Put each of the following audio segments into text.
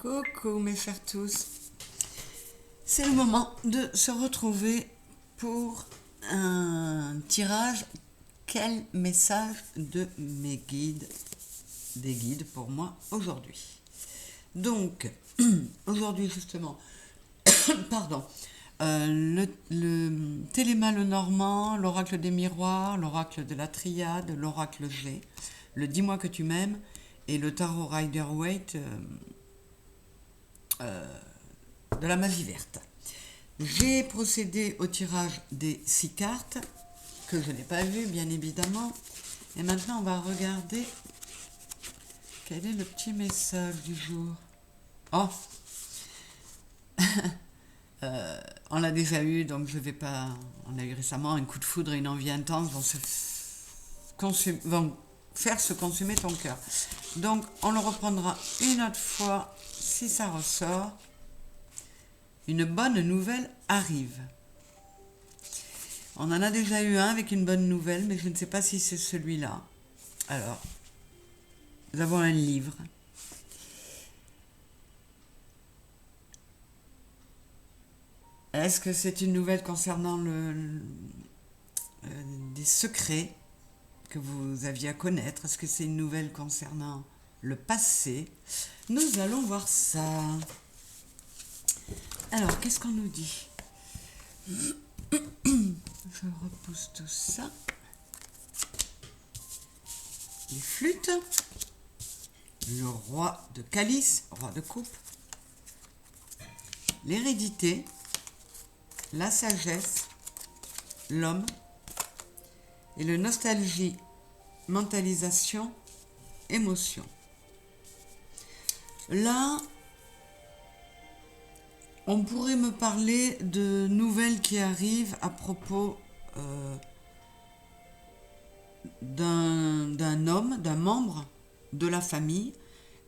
Coucou mes chers tous, c'est le moment de se retrouver pour un tirage. Quel message de mes guides, des guides pour moi aujourd'hui. Donc, aujourd'hui justement, pardon, le Téléma le Normand, l'oracle des miroirs, l'oracle de la triade, l'oracle G, le Dis-moi que tu m'aimes et le tarot Rider-Waite de la magie verte. J'ai procédé au tirage des 6 cartes que je n'ai pas vues bien évidemment, et maintenant on va regarder quel est le petit message du jour. Oh on l'a déjà eu, donc je vais pas. On a eu récemment un coup de foudre et une envie intense vont faire se consumer ton cœur. Donc on le reprendra une autre fois si ça ressort. Une bonne nouvelle arrive. On en a déjà eu un avec une bonne nouvelle, mais je ne sais pas si c'est celui-là. Alors, nous avons un livre. Est-ce que c'est une nouvelle concernant des secrets que vous aviez à connaître? Est-ce que c'est une nouvelle concernant le passé? Nous allons voir ça. Alors, qu'est-ce qu'on nous dit? Je repousse tout ça. Les flûtes. Le roi de calice, roi de coupe. L'hérédité. La sagesse. L'homme. Et le nostalgie, mentalisation, émotion. Là, on pourrait me parler de nouvelles qui arrivent à propos d'un homme, d'un membre de la famille,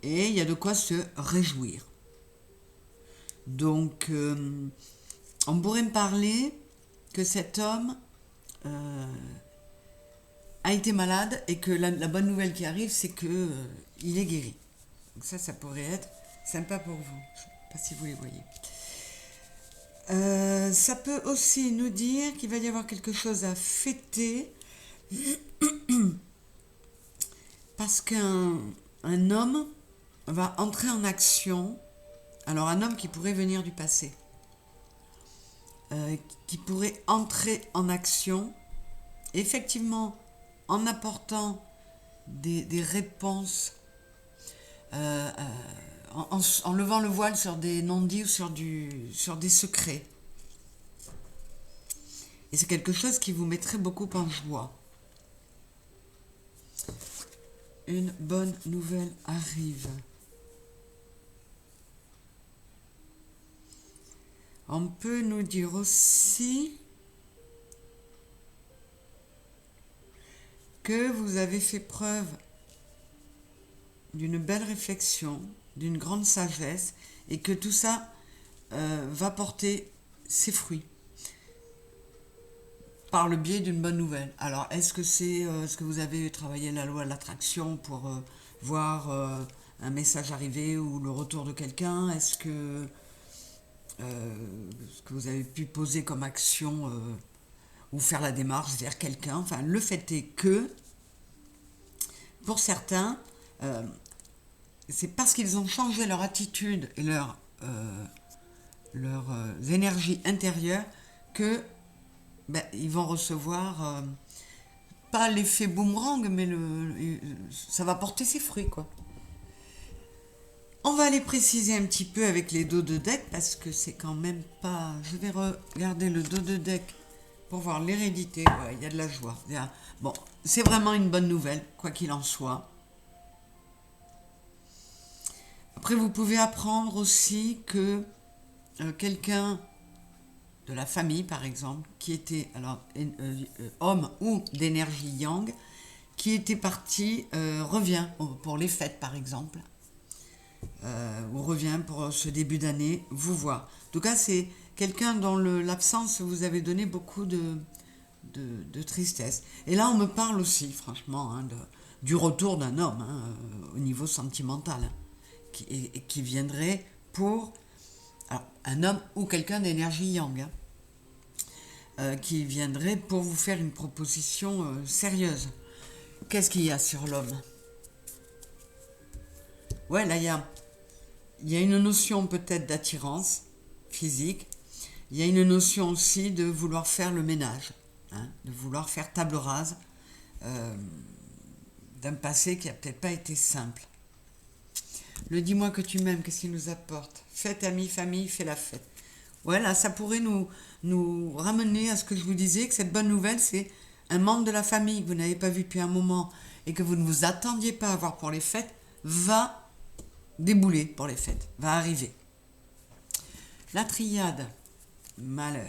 et il y a de quoi se réjouir. Donc, on pourrait me parler que cet homme a été malade et que la bonne nouvelle qui arrive, c'est que il est guéri. Donc ça pourrait être sympa pour vous. Je ne sais pas si vous les voyez. Ça peut aussi nous dire qu'il va y avoir quelque chose à fêter parce qu'un homme va entrer en action. Alors un homme qui pourrait venir du passé, qui pourrait entrer en action, effectivement en apportant des réponses, en levant le voile sur des non-dits ou sur des secrets. Et c'est quelque chose qui vous mettrait beaucoup en joie. Une bonne nouvelle arrive. On peut nous dire aussi que vous avez fait preuve d'une belle réflexion, d'une grande sagesse, et que tout ça va porter ses fruits par le biais d'une bonne nouvelle. Alors, est-ce que vous avez travaillé la loi de l'attraction pour voir un message arriver ou le retour de quelqu'un? Est-ce que vous avez pu poser comme action ou faire la démarche vers quelqu'un? Enfin, le fait est que, pour certains, c'est parce qu'ils ont changé leur attitude et leur énergie intérieure que ils vont recevoir pas l'effet boomerang, mais ça va porter ses fruits, quoi. On va aller préciser un petit peu avec les dos de deck parce que c'est quand même pas. Je vais regarder le dos de deck pour voir l'hérédité. Ouais, il y a de la joie. Bon, c'est vraiment une bonne nouvelle, quoi qu'il en soit. Après, vous pouvez apprendre aussi que quelqu'un de la famille, par exemple, qui était homme ou d'énergie yang, qui était parti, revient pour les fêtes, par exemple, ou revient pour ce début d'année, vous voir. En tout cas, c'est quelqu'un dont l'absence vous avait donné beaucoup de tristesse. Et là, on me parle aussi, franchement, du retour d'un homme au niveau sentimental. qui viendrait pour alors, un homme ou quelqu'un d'énergie yang, hein, qui viendrait pour vous faire une proposition sérieuse. Qu'est-ce qu'il y a sur l'homme? Ouais, là, il y a une notion peut-être d'attirance physique. Il y a une notion aussi de vouloir faire le ménage, hein, de vouloir faire table rase d'un passé qui n'a peut-être pas été simple. Le dis-moi que tu m'aimes, qu'est-ce qu'il nous apporte? Fête, amis, famille, fais la fête. Voilà, ça pourrait nous ramener à ce que je vous disais, que cette bonne nouvelle, c'est un membre de la famille que vous n'avez pas vu depuis un moment et que vous ne vous attendiez pas à voir pour les fêtes, va débouler pour les fêtes, va arriver. La triade, malheur.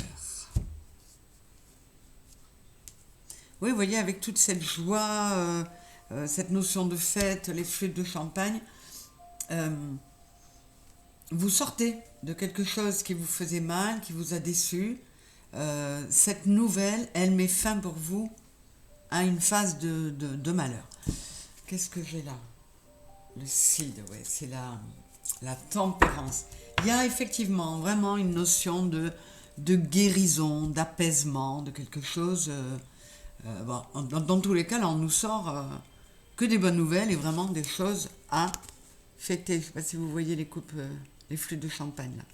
Oui, vous voyez, avec toute cette joie, cette notion de fête, les flûtes de champagne, vous sortez de quelque chose qui vous faisait mal, qui vous a déçu. Cette nouvelle, elle met fin pour vous à une phase de malheur. Qu'est-ce que j'ai là? Le Cid, ouais, c'est la tempérance. Il y a effectivement vraiment une notion de guérison, d'apaisement, de quelque chose. Bon, dans tous les cas, là, on nous sort que des bonnes nouvelles et vraiment des choses à fêter. Je ne sais pas si vous voyez les coupes, les flûtes de champagne là.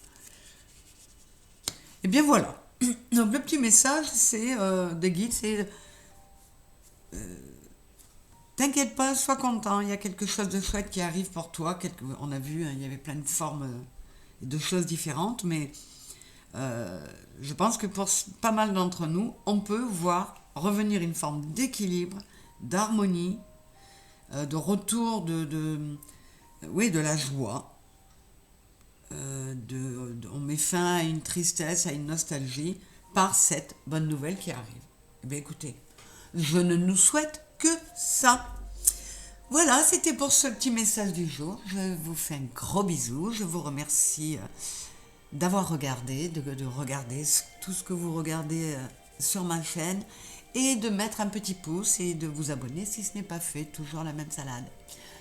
Et bien voilà. Donc le petit message, c'est des guides, c'est t'inquiète pas, sois content, il y a quelque chose de chouette qui arrive pour toi. On a vu, hein, il y avait plein de formes et de choses différentes, mais je pense que pour pas mal d'entre nous, on peut voir revenir une forme d'équilibre, d'harmonie, de retour oui, de la joie. On met fin à une tristesse, à une nostalgie par cette bonne nouvelle qui arrive. Eh bien écoutez, je ne nous souhaite que ça. Voilà, c'était pour ce petit message du jour. Je vous fais un gros bisou. Je vous remercie d'avoir regardé, de regarder tout ce que vous regardez sur ma chaîne et de mettre un petit pouce et de vous abonner si ce n'est pas fait. Toujours la même salade.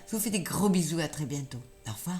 Je vous fais des gros bisous, à très bientôt. Au revoir.